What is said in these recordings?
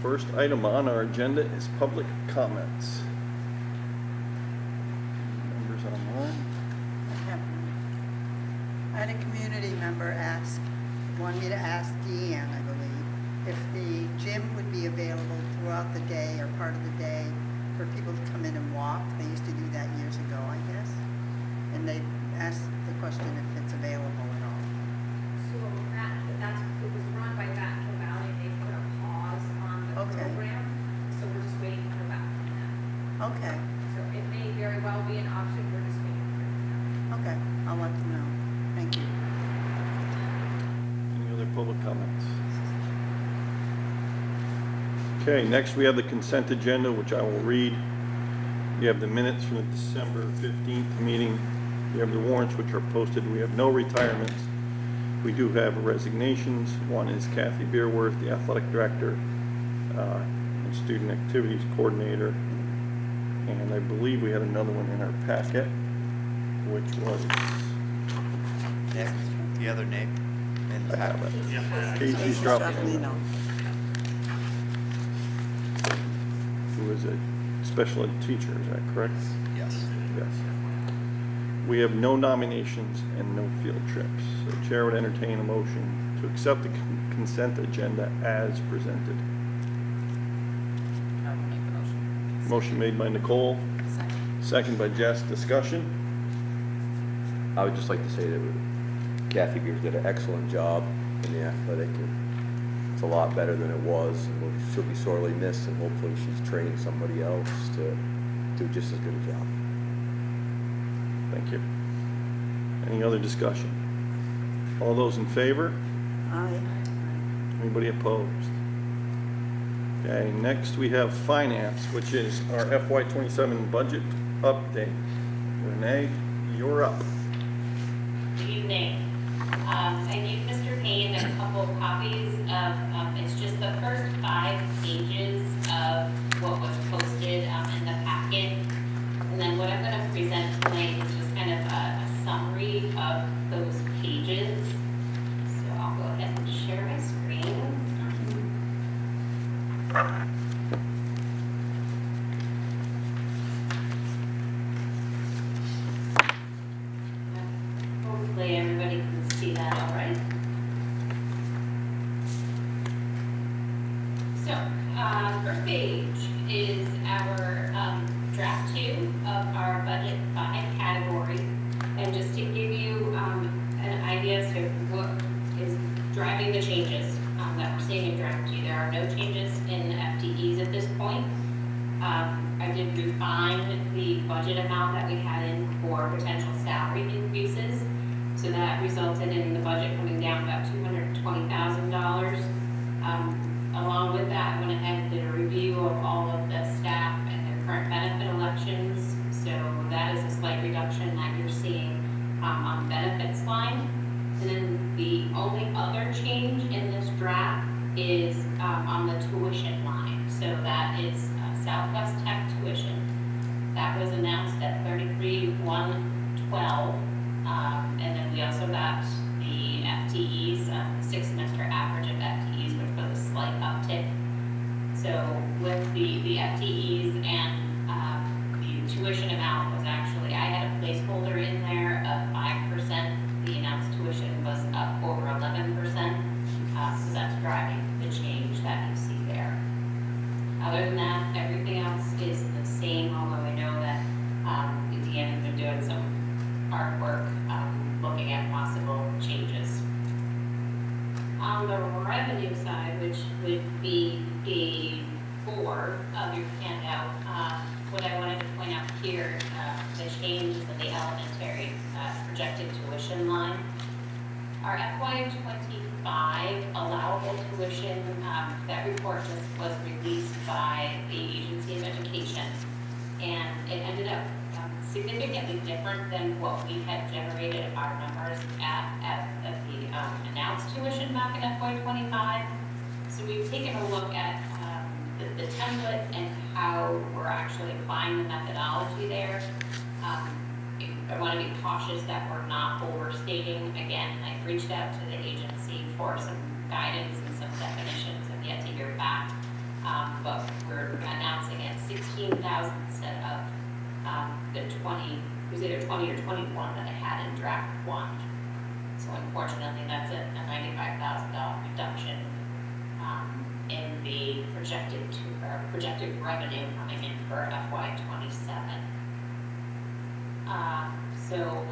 First item on our agenda is public comments. Members online? I had a community member wanted me to ask Deanne, I believe, if the gym would be available throughout the day or part of the day for people to come in and walk. They used to do that years ago, I guess. And they asked the question if it's available at all. So it was run by Backville Valley. They put a pause on the program, so we're just waiting for that from them. Okay. So it may very well be an option. We're just waiting for it. Okay, I'll let them know. Thank you. Any other public comments? Okay, next we have the consent agenda, which I will read. You have the minutes from the December 15th meeting. You have the warrants, which are posted. We have no retirements. We do have resignations. One is Kathy Beerworth, the athletic director and student activities coordinator. And I believe we had another one in our packet, which was Nick, the other Nick. I have it. Casey's dropping in. Who is a special ed teacher, is that correct? Yes. Yes. We have no nominations and no field trips. So Chair would entertain a motion to accept the consent agenda as presented. I will make the motion. Motion made by Nicole, second by Jess. Discussion? I would just like to say that Kathy Beers did an excellent job in the athletic. It's a lot better than it was. She'll be sorely missed, and hopefully she's training somebody else to do just as good a job. Thank you. Any other discussion? All those in favor? Aye. Anybody opposed? Okay, next we have finance, which is our FY27 budget update. Renee, you're up. Good evening. I gave Mr. Payne a couple copies of, it's just the first 5 pages of what was posted in the packet. And then what I'm going to present tonight is just kind of a summary of those pages. So I'll go ahead and share my screen. Hopefully everybody can see that all right. So, first page is our draft 2 of our budget by category. And just to give you an idea as to what is driving the changes that we're seeing in draft 2. There are no changes in FTEs at this point. I did refine the budget amount that we had in for potential salary increases. So that resulted in the budget coming down about $220,000. Along with that, I went ahead and did a review of all of the staff and their current benefit elections. So that is a slight reduction that you're seeing on the benefits line. And then the only other change in this draft is on the tuition line. So that is Southwest Tech tuition. That was announced at $33,112. And then we also got the FTEs, 6-semester average of FTEs, which was a slight uptick. So with the FTEs and the tuition amount was actually, I had a placeholder in there of 5%. The announced tuition was up over 11%. So that's driving the change that you see there. Other than that, everything else is the same, although I know that Deanne has been doing some artwork looking at possible changes. On the revenue side, which would be page 4 of your handout, what I wanted to point out here, the changes in the elementary projected tuition line. Our FY25 allowable tuition, that report just was released by the Agency of Education, and it ended up significantly different than what we had generated our numbers at the announced tuition back in FY25. So we've taken a look at the template and how we're actually applying the methodology there. I want to be cautious that we're not overstating. Again, I've reached out to the agency for some guidance and some definitions and yet to hear back. but we're announcing it 16,000 instead of, the 20, it was either 20 or 21 that I had in draft one. So unfortunately, that's a $95,000 reduction, in the projected revenue coming in for FY '27. So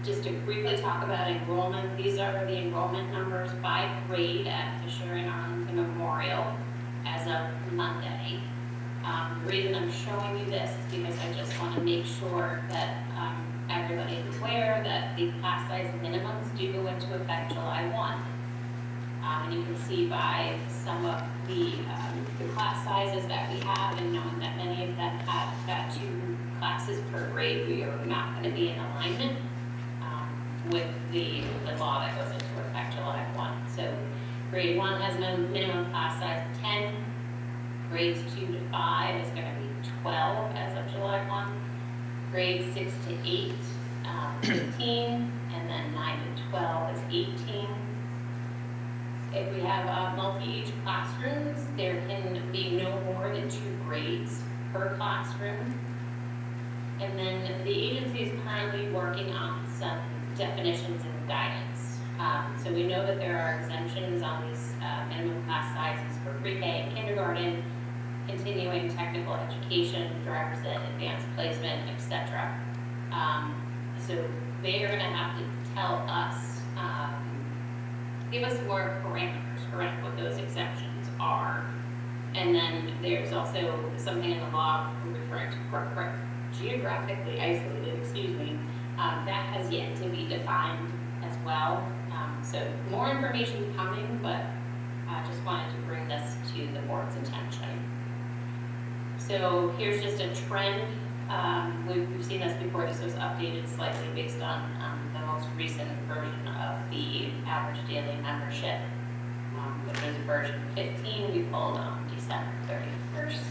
just to briefly talk about enrollment, these are the enrollment numbers by grade at Fisher and Arlington Memorial as of Monday. The reason I'm showing you this is because I just want to make sure that everybody is aware that the class size minimums do go into effect July 1. And you can see by some of the class sizes that we have, and knowing that many of them have got 2 classes per grade, we are not going to be in alignment with the law that goes into effect July 1. So grade 1 has a minimum class size of 10. Grades 2 to 5 is going to be 12 as of July 1. Grades 6 to 8, 15, and then 9 to 12 is 18. If we have multi-age classrooms, there can be no more than 2 grades per classroom. And then the agency is currently working on some definitions and guidance. So we know that there are exemptions on these minimum class sizes for pre-K and kindergarten, continuing technical education, driver's ed, advanced placement, etc. So they are going to have to tell us, give us more parameters, correct, what those exemptions are. And then there's also something in the law referring to geographically isolated, that has yet to be defined as well. So more information coming, but I just wanted to bring this to the board's attention. So here's just a trend. We've seen this before. This was updated slightly based on the most recent version of the average daily membership, which was version 15 we pulled on December 31st.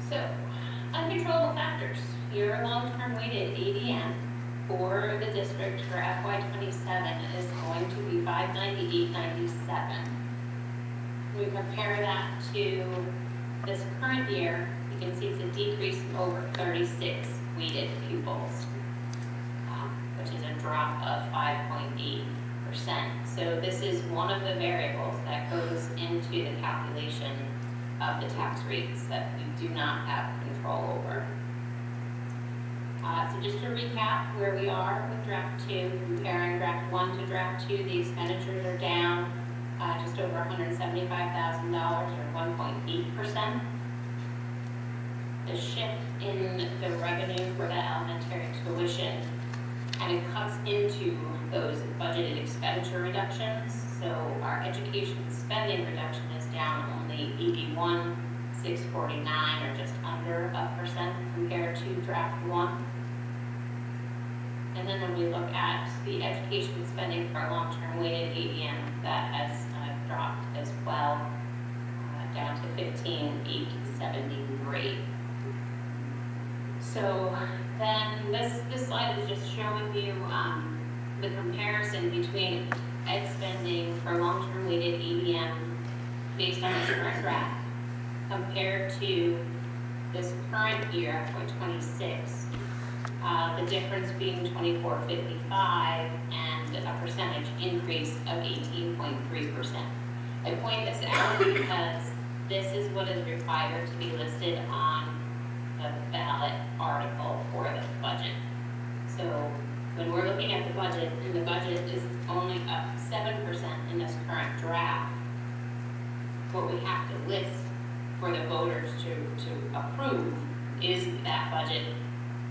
So, uncontrollable factors. Your long-term weighted ADM for the district for FY '27 is going to be 598.97. We compare that to this current year, you can see it's a decrease of over 36 weighted pupils, which is a drop of 5.8%. So this is one of the variables that goes into the calculation of the tax rates that we do not have control over. So just to recap where we are with draft 2, comparing draft 1 to draft 2, the expenditures are down just over $175,000 or 1.8%. The shift in the revenue for the elementary tuition kind of cuts into those budgeted expenditure reductions. So our education spending reduction is down only 81,649 or just under 1% compared to draft 1. And then when we look at the education spending for long-term weighted ADM, that has dropped as well, down to 15,873. So then this slide is just showing you the comparison between ed spending for long-term weighted ADM based on this current graph compared to this current year, FY '26. The difference being 24.55 and a percentage increase of 18.3%. I point this out because this is what is required to be listed on the ballot article for the budget. So when we're looking at the budget, and the budget is only up 7% in this current draft, what we have to list for the voters to approve is that budget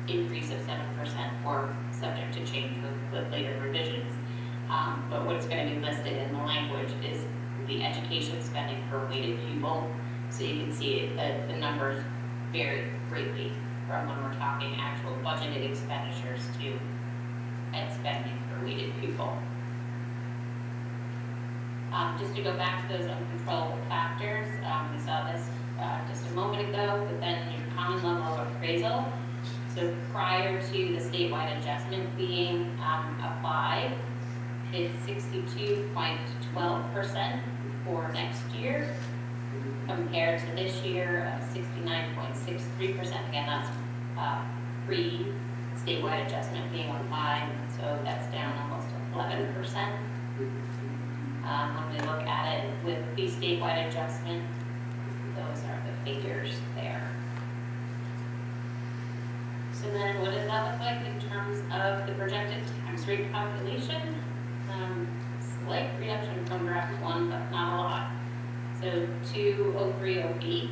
increase of 7% or subject to change with later revisions. But what's going to be listed in the language is the education spending per weighted pupil. So you can see that the numbers vary greatly from when we're talking actual budgeted expenditures to ed spending per weighted pupil. Just to go back to those uncontrollable factors, we saw this just a moment ago, but then your common level of appraisal. So prior to the statewide adjustment being applied, it's 62.12% for next year compared to this year of 69.63%. Again, that's pre-statewide adjustment being applied, so that's down almost 11%. When we look at it with the statewide adjustment, those are the figures there. So then what does that look like in terms of the projected tax rate calculation? Slight reduction from draft 1, but not a lot. So 20308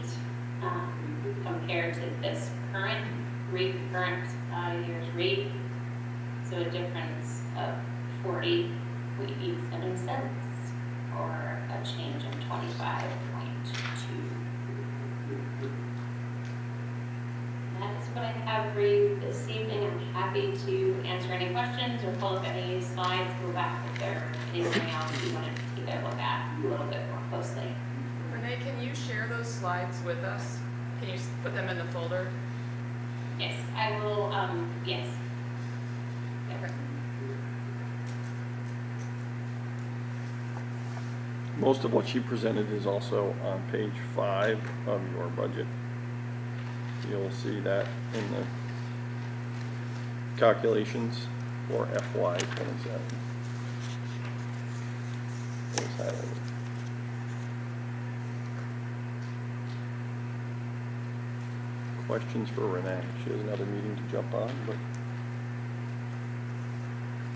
compared to this current rate, year's rate. So a difference of 40.87 cents, or a change of 25.2. That's what I have for you this evening. I'm happy to answer any questions or pull up any slides, go back if there's anything else you want to take a look at a little bit more closely. Renee, can you share those slides with us? Can you put them in the folder? Yes, I will, yes. Okay. Most of what she presented is also on page 5 of your budget. You'll see that in the calculations for FY '27. It's highlighted. Questions for Renee? She has another meeting to jump on, but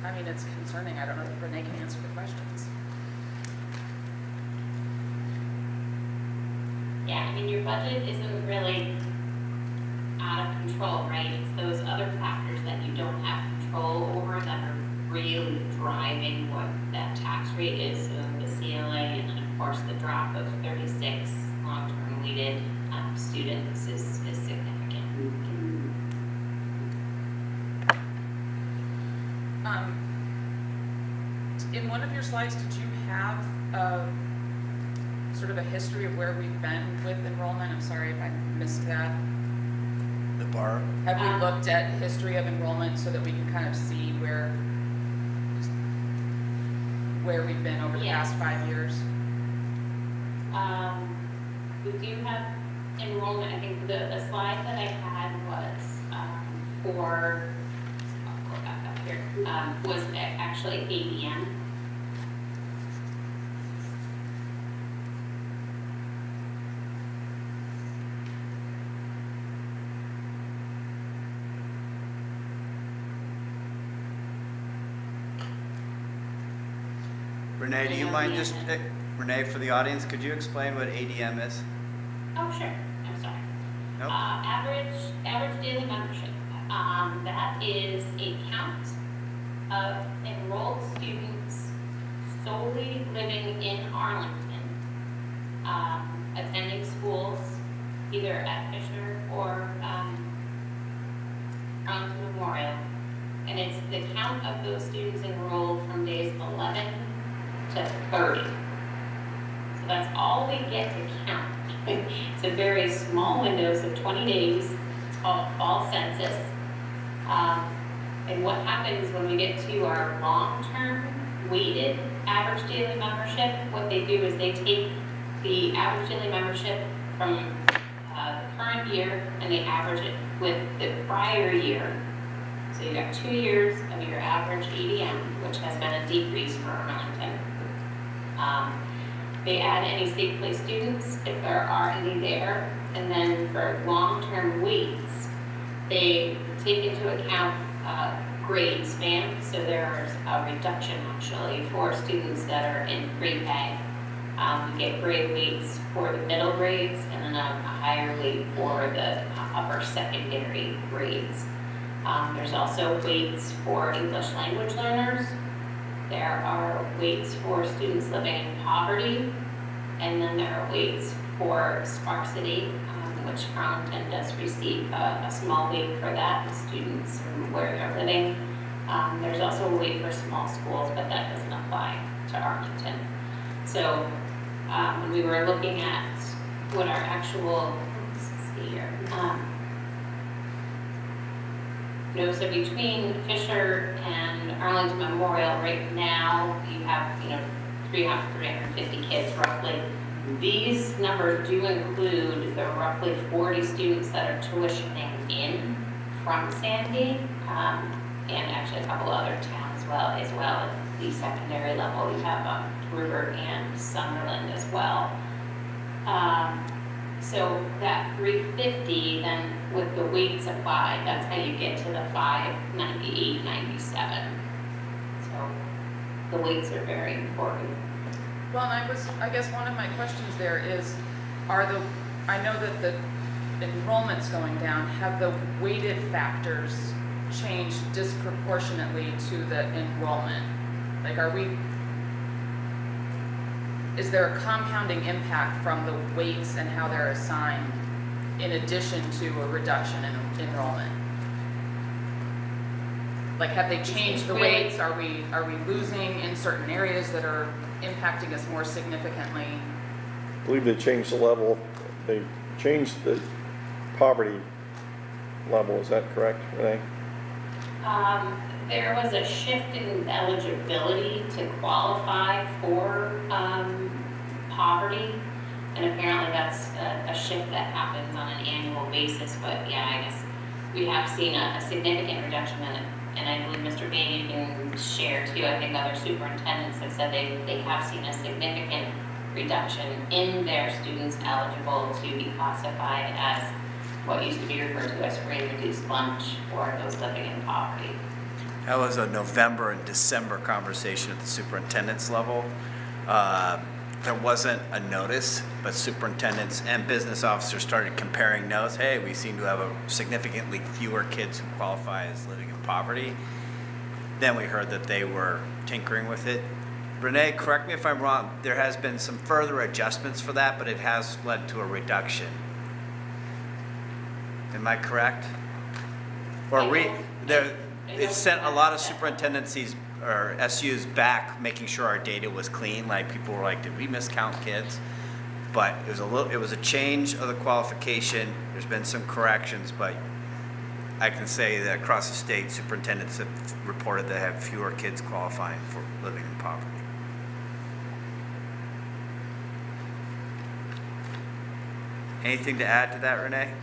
I mean, it's concerning. I don't know if Renee can answer the questions. Yeah, I mean, your budget isn't really out of control, right? It's those other factors that you don't have control over that are really driving what that tax rate is. So the CLA, and then of course the drop of 36 long-term weighted students is significant. In one of your slides, did you have sort of a history of where we've been with enrollment? I'm sorry if I missed that. The bar? Have we looked at history of enrollment so that we can kind of see where we've been over the Yes. past 5 years? We do have enrollment. I think the slide that I had was for, I'll go back up here, was actually ADM. Renee, do you mind just, Renee, for the audience, could you explain what ADM is? Oh, sure. I'm sorry. Nope. Average daily membership. That is a count of enrolled students solely living in Arlington, attending schools either at Fisher or Arlington Memorial. And it's the count of those students enrolled from days 11 to 30. So that's all we get to count. It's a very small window, so 20 days. It's called a fall census. And what happens when we get to our long-term weighted average daily membership, what they do is they take the average daily membership from the current year and they average it with the prior year. So you got 2 years of your average ADM, which has been a decrease for Arlington. They add any state place students if there are any there, and then for long-term weights, they take into account grade span. So there's a reduction actually for students that are in pre-K. We get grade weights for the middle grades and then a higher weight for the upper secondary grades. There's also weights for English language learners. There are weights for students living in poverty, and then there are weights for sparsity, which Arlington does receive a small weight for that, the students where they're living. There's also a weight for small schools, but that doesn't apply to Arlington. So when we were looking at what our actual, let's see here, so between Fisher and Arlington Memorial right now, you have, 350 kids roughly. These numbers do include the roughly 40 students that are tuitioning in from Sandy, and actually a couple other towns as well at the secondary level. We have River and Sunderland as well. So that 350, then with the weights applied, that's how you get to the 598, 97. So the weights are very important. Well, and I guess one of my questions there is, I know that the enrollment's going down, have the weighted factors changed disproportionately to the enrollment? Like, is there a compounding impact from the weights and how they're assigned in addition to a reduction in enrollment? Like, have they changed the weights? Are we losing in certain areas that are impacting us more significantly? I believe they changed the level, they changed the poverty level, is that correct, Renee? There was a shift in eligibility to qualify for poverty, and apparently that's a shift that happens on an annual basis. But yeah, I guess we have seen a significant reduction in it, and I believe Mr. Bain can share too. I think other superintendents have said they have seen a significant reduction in their students eligible to be classified as what used to be referred to as free and reduced lunch or those living in poverty. That was a November and December conversation at the superintendent's level. There wasn't a notice, but superintendents and business officers started comparing notes. Hey, we seem to have a significantly fewer kids who qualify as living in poverty. Then we heard that they were tinkering with it. Renee, correct me if I'm wrong, there has been some further adjustments for that, but it has led to a reduction. Am I correct? Or it sent a lot of superintendencies or SUs back, making sure our data was clean. Like, people were like, did we miscount kids? But it was a change of the qualification. There's been some corrections, but I can say that across the state, superintendents have reported they have fewer kids qualifying for living in poverty. Anything to add to that, Renee?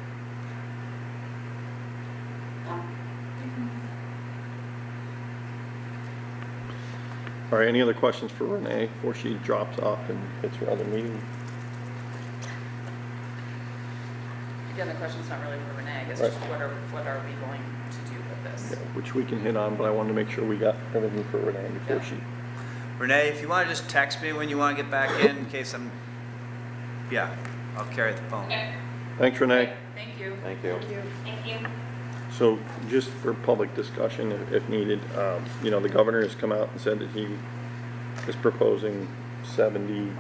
All right, any other questions for Renee before she drops off and gets her other meeting? Again, the question's not really for Renee, I guess Right. just what are we going to do with this? Yeah, which we can hit on, but I wanted to make sure we got everything for Renee before she. Renee, if you want to just text me when you want to get back in case I'll carry the phone. Okay. Thanks, Renee. Thank you. Thank you. Thank you. So just for public discussion, if needed, the governor has come out and said that he is proposing $70+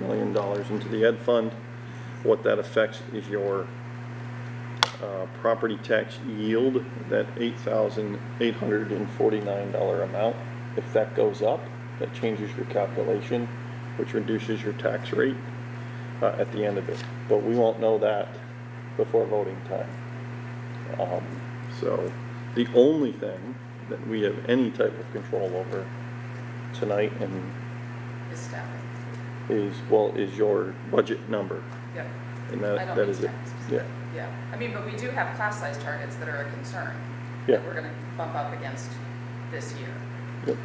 million into the ed fund. What that affects is your property tax yield, that $8,849 amount. If that goes up, that changes your calculation, which reduces your tax rate at the end of it. But we won't know that before voting time. So the only thing that we have any type of control over tonight Is staffing. is your budget number. Yep. And I don't that mean is it. staffing Yeah. specific. Yeah. I mean, but we do have class size targets that are a concern. Yeah. That we're gonna bump up against this year. Yep.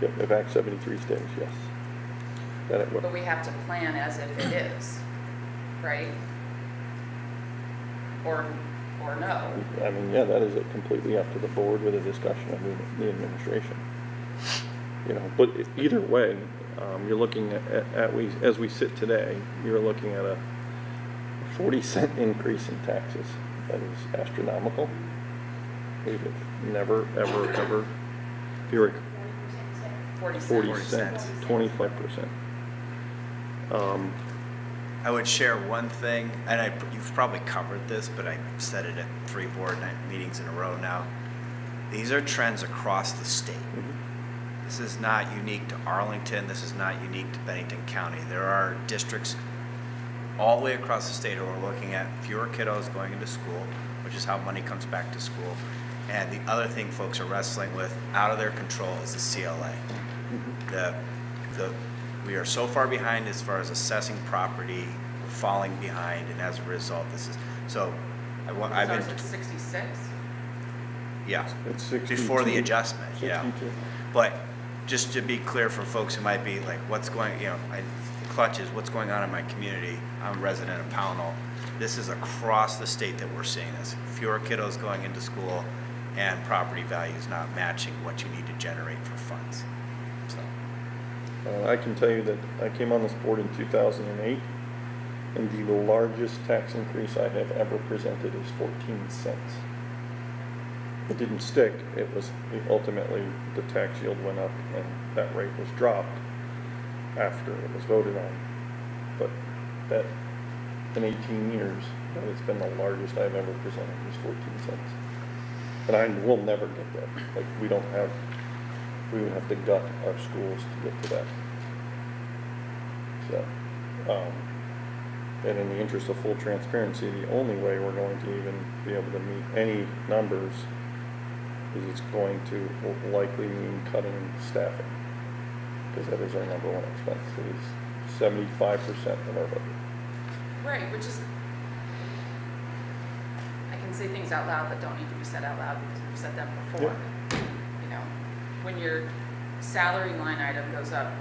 Yep, if Act 73 stays, yes. That it will. But we have to plan as if it is, right? Or no. I mean, yeah, that is completely up to the board with a discussion of the administration. But either way, you're looking as we sit today, you're looking at a 40-cent increase in taxes. That is astronomical. We've never, ever, ever, if you're 40 40 cents. cents, 25%. I would share one thing, and you've probably covered this, but I said it at 3 board meetings in a row now. These are trends across the state. Mm-hmm. This is not unique to Arlington. This is not unique to Bennington County. There are districts all the way across the state who are looking at fewer kiddos going into school, which is how money comes back to school. And the other thing folks are wrestling with out of their control is the CLA. The we are so far behind as far as assessing property, we're falling behind, and as a result, this is, so I've So been, is it 66? yeah. It's 62. Before the adjustment, yeah. 62. But just to be clear for folks who might be like, what's going, the clutch is what's going on in my community. I'm a resident of Pownell. This is across the state that we're seeing this. Fewer kiddos going into school and property values not matching what you need to generate for funds. So, I can tell you that I came on this board in 2008, and the largest tax increase I have ever presented is 14 cents. It didn't stick. Ultimately, the tax yield went up, and that rate was dropped after it was voted on. But that, in 18 years, that it's been the largest I've ever presented is 14 cents. And I will never get that. Like, we would have to gut our schools to get to that. So, and in the interest of full transparency, the only way we're going to even be able to meet any numbers is it's going to likely mean cutting staffing, because that is our number one expense. It is 75% of our budget. Right, which is, I can say things out loud that don't need to be said out loud because we've said them before. You know, when your salary line item goes up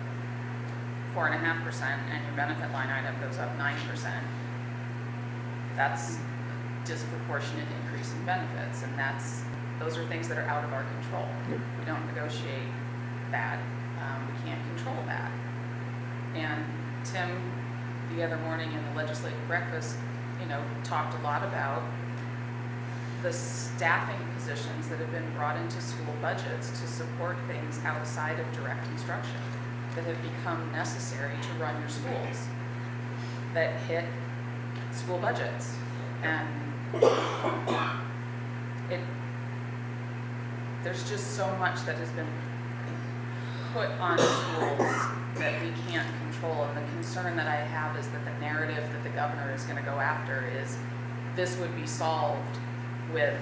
4.5% and your benefit line item goes up 9%, that's disproportionate increase in benefits, and those are things that are out of our control. We don't negotiate that. We can't control that. And Tim, the other morning in the legislative breakfast, talked a lot about the staffing positions that have been brought into school budgets to support things outside of direct instruction that have become necessary to run your schools that hit school budgets. And there's just so much that has been put on schools that we can't control. And the concern that I have is that the narrative that the governor is going to go after is this would be solved with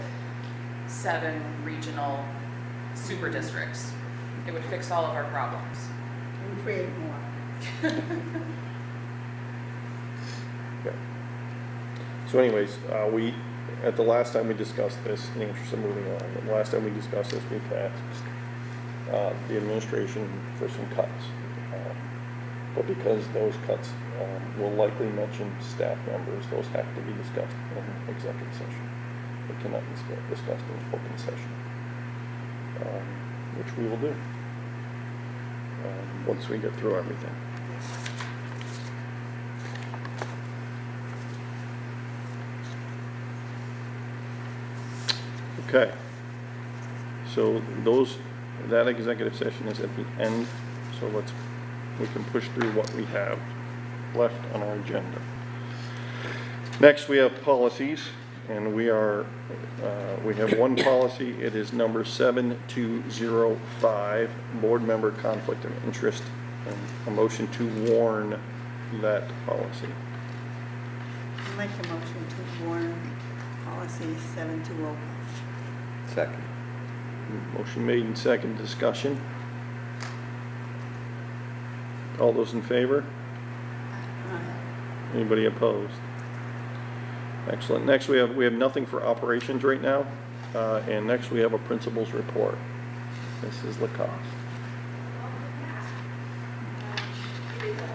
7 regional super districts. It would fix all of our problems. And create more. Okay. So anyways, at the last time we discussed this, in the interest of moving on, the last time we discussed this, we asked the administration for some cuts. But because those cuts will likely mention staff members, those have to be discussed in executive session. They cannot be discussed in open session, which we will do once we get through everything. Okay. So that executive session is at the end, so we can push through what we have left on our agenda. Next, we have policies, and we have one policy. It is number 7205, board member conflict of interest, and a motion to warn that policy. I'll make a motion to warn policy 7205. Second. Motion made and second. Discussion. All those in favor? Anybody opposed? Excellent. Next, we have nothing for operations right now, and next we have a principal's report. Mrs. Lacoste.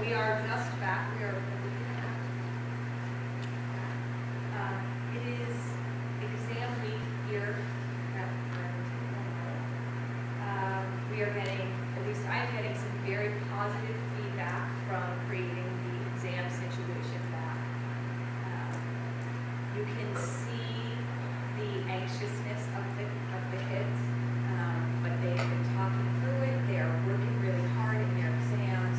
We are just back. We are it is exam week here at Arlington. We are getting, at least I'm getting, some very positive feedback from creating the exam situation that you can see the anxiousness of the kids, but they have been talking through it. They are working really hard in their exams.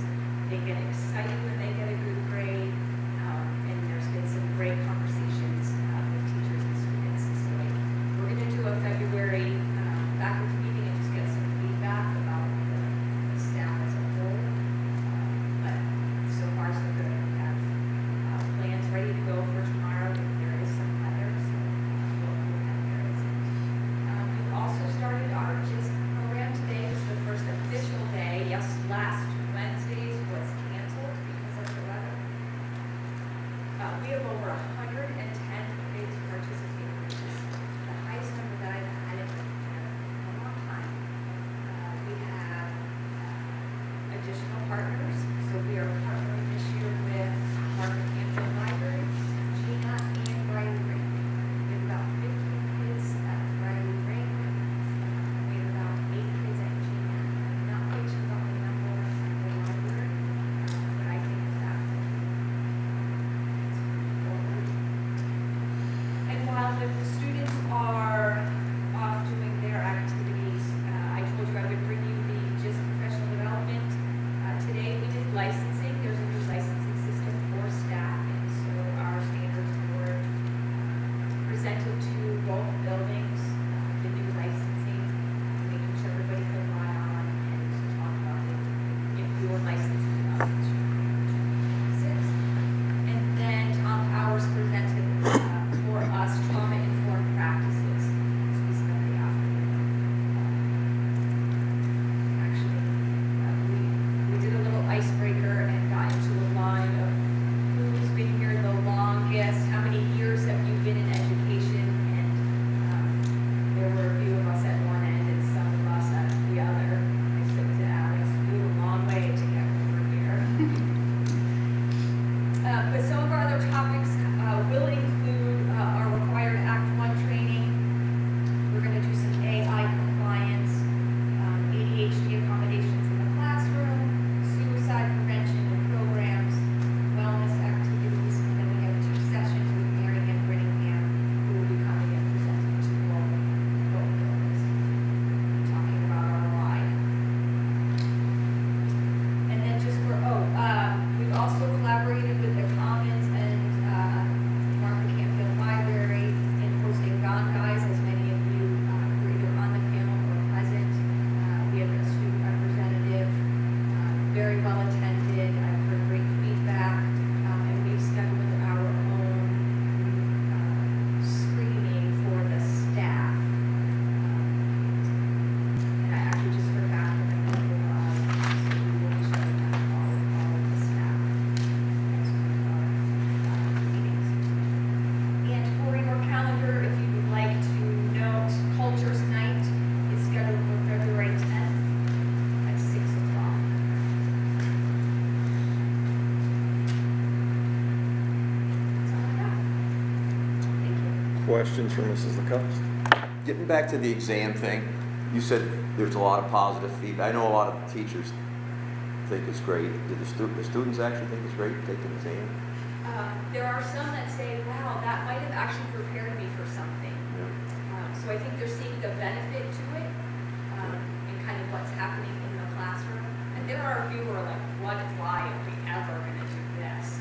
They get excited when they get a good grade, and there's been some great conversations with teachers and students. So we're going to do a February faculty meeting and just get some feedback about the staff as a whole. But so far so good. We have plans ready to go for tomorrow if there is some weather. So Questions for Mrs. Lacoste? Getting back to the exam thing, you said there's a lot of positive feedback. I know a lot of the teachers think it's great. Do the students actually think it's great to take an exam? There are some that say, wow, that might have actually prepared me for something. So I think they're seeing the benefit to it, and kind of what's happening in the classroom. And there are a few who are like, why are we ever going to do this?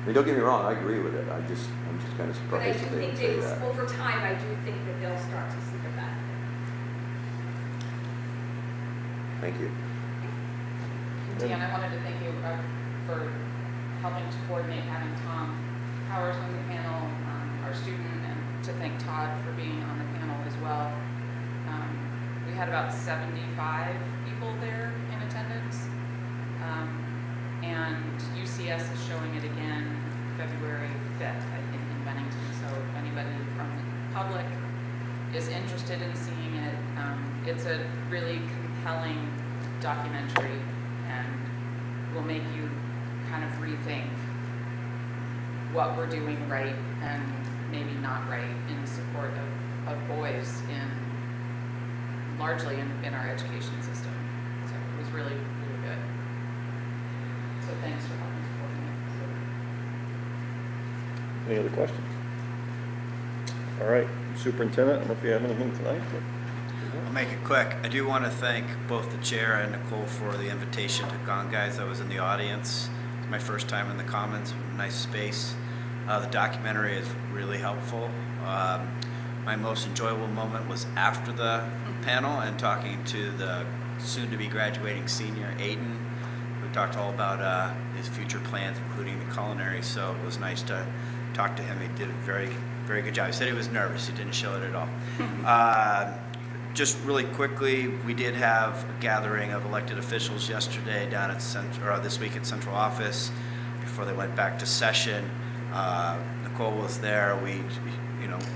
I mean, don't get me wrong, I agree with it. I'm just kind of But I surprised do that they think would say that that. over time, I do think that they'll start to see the benefit. Thank you. Dan, I wanted to thank you for helping to coordinate having Tom Powers on the panel, our student, and to thank Todd for being on the panel as well. We had about 75 people there in attendance, and UCS is showing it again February 5th, I think, in Bennington. So if anybody from the public is interested in seeing it, it's a really compelling documentary and will make you kind of rethink what we're doing right and maybe not right in support of boys largely in our education system. So it was really, really good. So thanks for helping to coordinate. Any other questions? All right, Superintendent, I don't know if you have anything tonight, but. I'll make it quick. I do want to thank both the chair and Nicole for the invitation to Gone Guys. I was in the audience. It's my first time in the Commons, nice space. The documentary is really helpful. My most enjoyable moment was after the panel and talking to the soon-to-be graduating senior, Aiden. We talked all about his future plans, including the culinary, so it was nice to talk to him. He did a very, very good job. He said he was nervous. He didn't show it at all. Just really quickly, we did have a gathering of elected officials yesterday down at this week at Central Office before they went back to session. Nicole was there. We,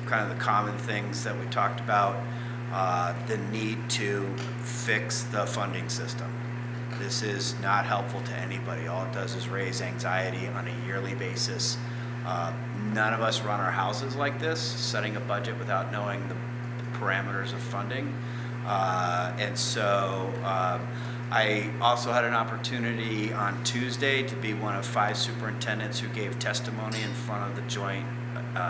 kind of the common things that we talked about, the need to fix the funding system. This is not helpful to anybody. All it does is raise anxiety on a yearly basis. None of us run our houses like this, setting a budget without knowing the parameters of funding. And so I also had an opportunity on Tuesday to be one of 5 superintendents who gave testimony in front of the joint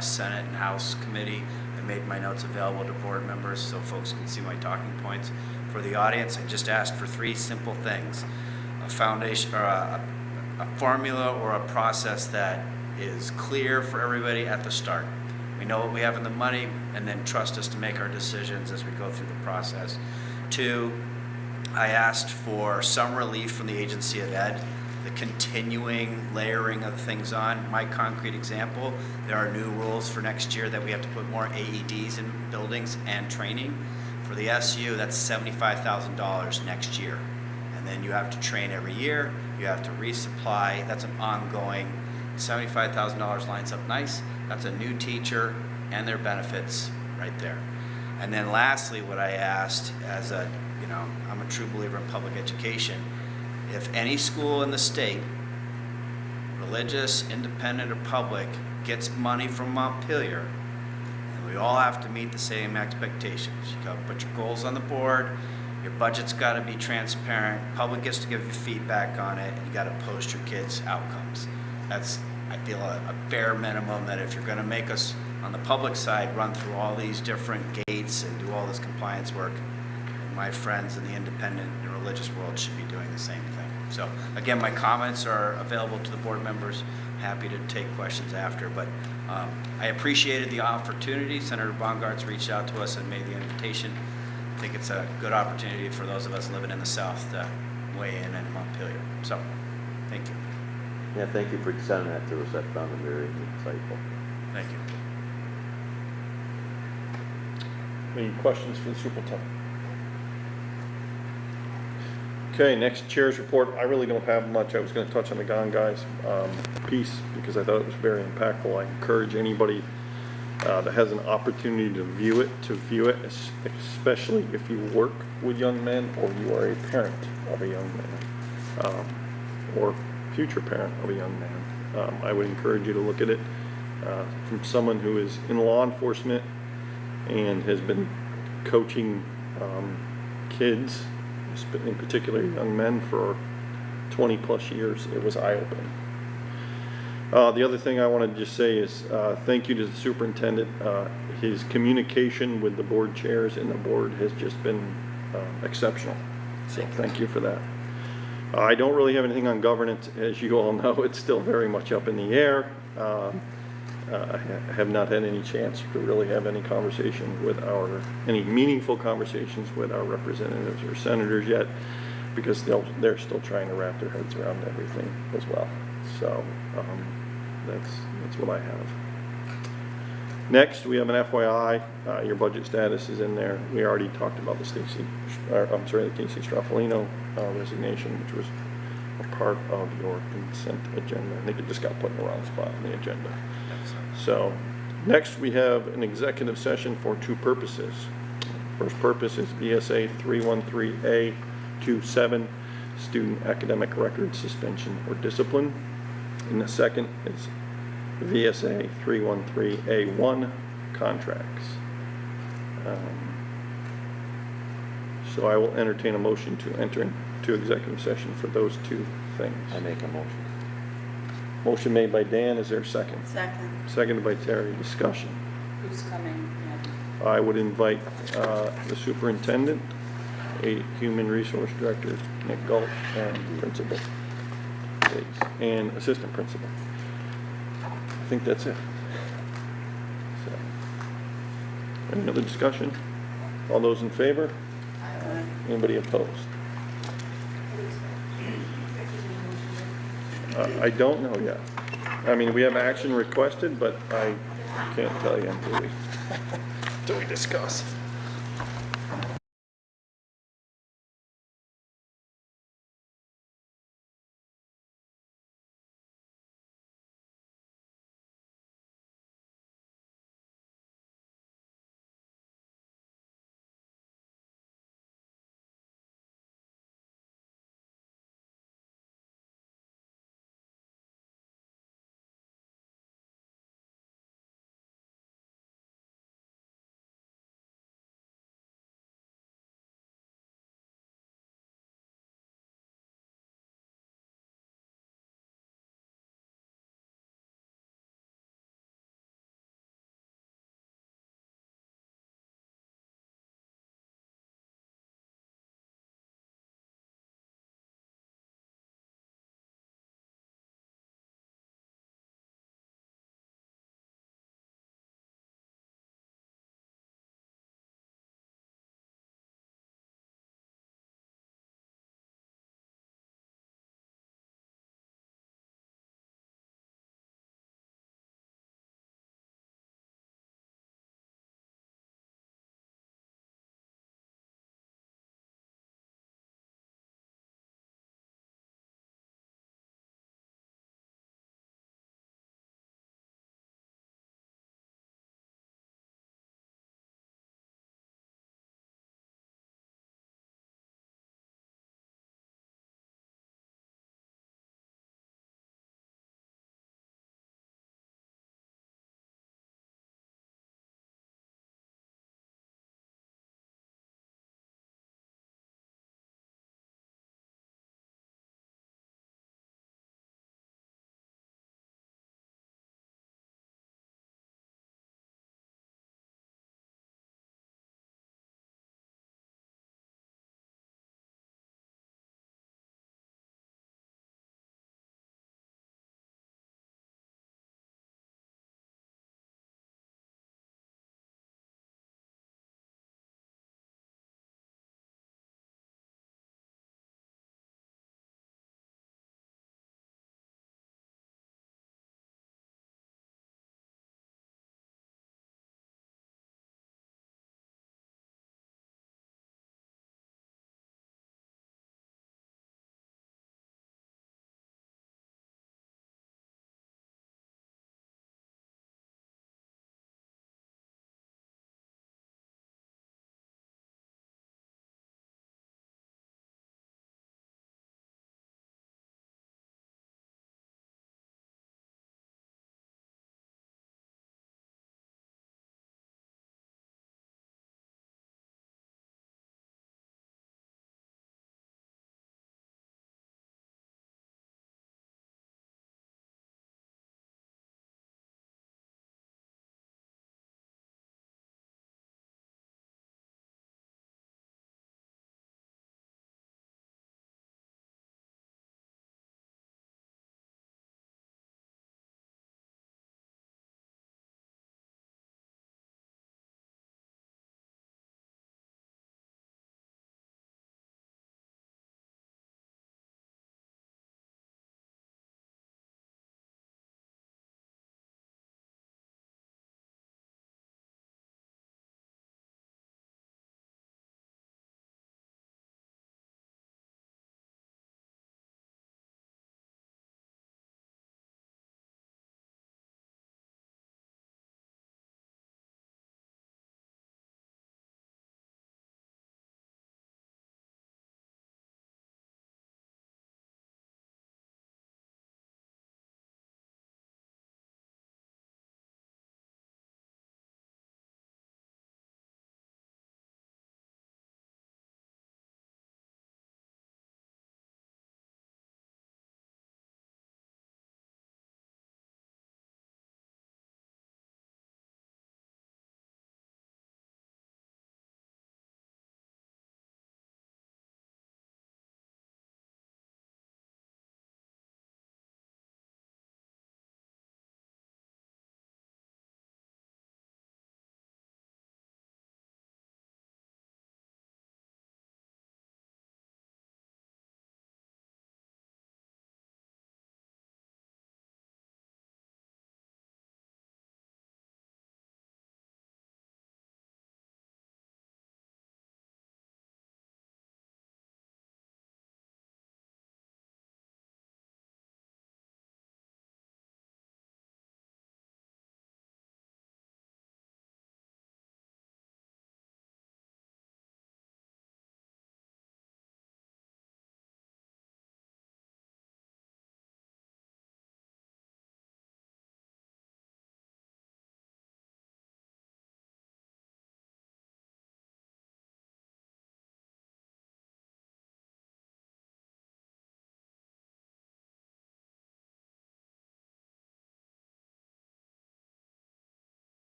Senate and House committee. I made my notes available to board members so folks can see my talking points. For the audience, I just asked for 3 simple things: a foundation, or a formula or a process that is clear for everybody at the start. We know what we have in the money, and then trust us to make our decisions as we go through the process. 2, I asked for some relief from the agency of ed, the continuing layering of things on. My concrete example, there are new rules for next year that we have to put more AEDs in buildings and training. For the SU, that's $75,000 next year. And then you have to train every year, you have to resupply, that's an ongoing. $75,000 lines up nice. That's a new teacher and their benefits right there. And then lastly, what I asked as I'm a true believer in public education. If any school in the state, religious, independent, or public, gets money from Montpelier, and we all have to meet the same expectations. You gotta put your goals on the board, your budget's gotta be transparent, public gets to give you feedback on it, and you gotta post your kids' outcomes. That's, I feel, a bare minimum that if you're going to make us, on the public side, run through all these different gates and do all this compliance work, my friends in the independent and religious world should be doing the same thing. So, again, my comments are available to the board members. Happy to take questions after, but I appreciated the opportunity. Senator Bongartz reached out to us and made the invitation. I think it's a good opportunity for those of us living in the South to weigh in Montpelier. So, thank you. Yeah, thank you for sending that to us. I found it very insightful. Thank you. Any questions for the superintendent? Okay, next chair's report. I really don't have much. I was going to touch on the Gone Guys piece because I thought it was very impactful. I encourage anybody that has an opportunity to view it, especially if you work with young men or you are a parent of a young man or future parent of a young man. I would encourage you to look at it. from someone who is in law enforcement and has been coaching kids, in particular young men, for 20 plus years. It was eye-opening. The other thing I want to just say is thank you to the superintendent. His communication with the board chairs and the board has just been exceptional. So thank you for that. I don't really have anything on governance. As you all know, it's still very much up in the air. I have not had any chance to really have any conversation with any meaningful conversations with our representatives or senators yet, because they're still trying to wrap their heads around everything as well. So that's what I have. Next, we have an FYI. Your budget status is in there. We already talked about the Casey Straffolino resignation, which was a part of your consent agenda. I think it just got put in the wrong spot on the agenda. So next, we have an executive session for two purposes. First purpose is ESA 313A27, student academic record suspension or discipline. And the second is VSA 313A1, contracts. So I will entertain a motion to enter into executive session for those two things. I make a motion. Motion made by Dan. Is there a second? Second. Seconded by Terry. Discussion. Who's coming? Yeah. I would invite the superintendent, a human resource director, Nick Galt, and principal, please, and assistant principal. I think that's it. So, any other discussion? All those in favor? Anybody opposed? I don't know yet. I mean, we have action requested, but I can't tell you until we discuss.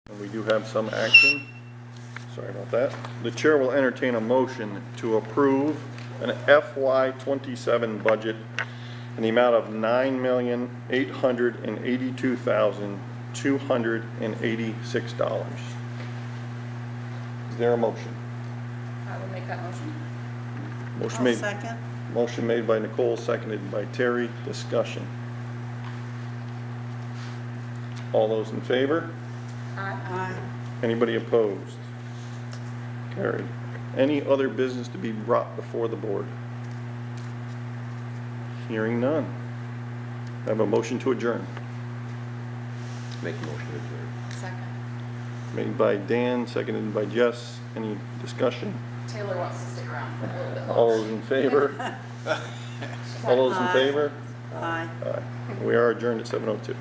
And we do have some action. Sorry about that. The chair will entertain a motion to approve an FY '27 budget in the amount of $9,882,286. Is there a motion? I will make that motion. Motion I'll made. second. Motion made by Nicole, seconded by Terry. Discussion. All those in favor? Aye. Aye. Anybody opposed? Carried. Any other business to be brought before the board? Hearing none. I have a motion to adjourn. Make a motion to adjourn. Second. Made by Dan, seconded by Jess. Any discussion? Taylor wants to stick around for a little bit All longer. those in favor? All those in Aye. favor? Aye. Aye. We are adjourned at 7:02.